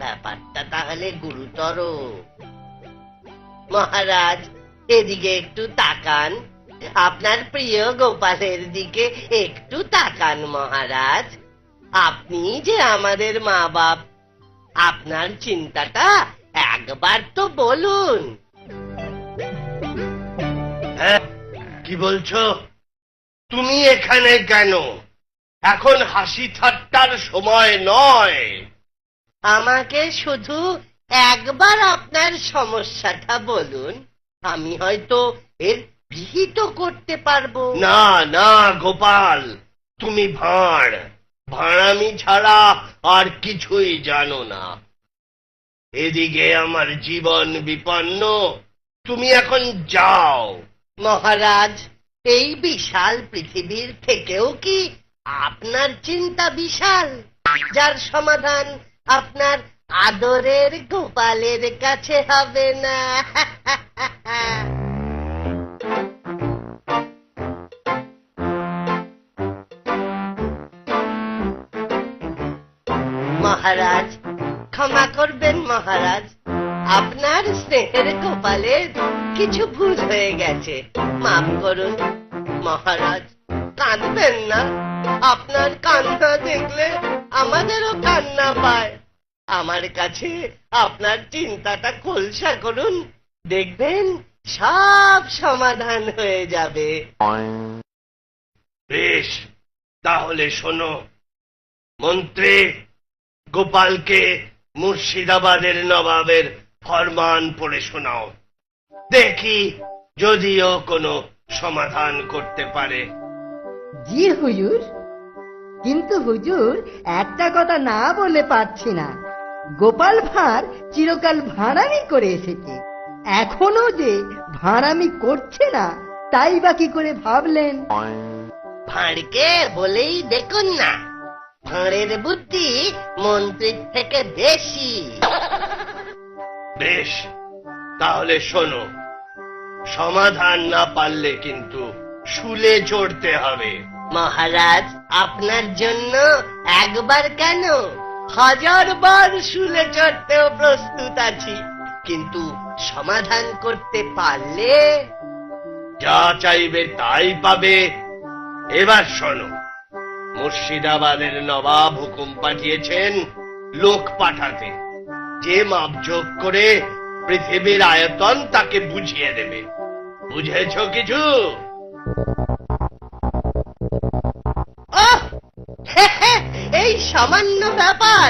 ব্যাপারটা তাহলে গুরুতর। মহারাজ, এদিকে একটু তাকান, আপনার প্রিয় গোপালের দিকে একটু তাকান মহারাজ। আপনি যে আমাদের মা বাপ, আপনার চিন্তাটা একবার তো বলুন। হ্যাঁ, কি বলছো? তুমি এখানে কেন? এখন হাসি ঠাট্টার সময় নয়। আমাকে শুধু একবার আপনার সমস্যাটা বলুন, আমি হয়তো এর বিহিত করতে পারবো। না না গোপাল, তুমি ভাঁড়, ভাঁড়ামি ছাড়া আর কিছুই জানো না। এদিকে আমার জীবন বিপন্ন, তুমি এখন যাও। মহারাজ, এই বিশাল পৃথিবীর থেকেও কি আপনার চিন্তা বিশাল, যার সমাধান আপনার আদরের গোপালের কাছে হবে না? মহারাজ, ক্ষমা করবেন মহারাজ, আপনার স্নেহের গোপালের কিছু ভুল হয়ে গেছে, মাফ করুন। মহারাজ, কাঁদবেন না, আপনার কান্না দেখলে আমাদেরও কান্না পায়। আমার কাছে আপনার চিন্তাটা খোলসা করুন, দেখবেন সব সমাধান হয়ে যাবে। বেশ, তাহলে শোনো। মন্ত্রী, গোপালকে মুর্শিদাবাদের নবাবের ফরমান পড়ে শোনাও, দেখি যদিও কোনো সমাধান করতে পারে। জি হুজুর, কিন্তু হুজুর একটা কথা না বলে পারছি না। গোপাল ভাঁড় চিরকাল ভাঁড়ামি করে এসেছে, এখনো যে ভাঁড়ামি করছে না তাই বা কি করে ভাবলেন? ভাঁড়কে বলেই দেখুন না, ভাঁড়ের বুদ্ধি মন্ত্রীর থেকে বেশি। বেশ, তাহলে শোনো, সমাধান না পারলে কিন্তু শুলে চড়তে হবে। মহারাজ, আপনার জন্য একবার কেন, 1000 বার শুলে চড়তেও প্রস্তুত আছি, কিন্তু সমাধান করতে পারলে? যা চাইবে তাই পাবে। এবার শোনো, মুর্শিদাবাদের নবাব হুকুম পাঠিয়েছেন লোক পাঠাতে, যে মাপজোক করে পৃথিবীর আয়তন তাকে বুঝিয়ে দেবে। বুঝেছ কিছু? ওহ, এই সামান্য ব্যাপার,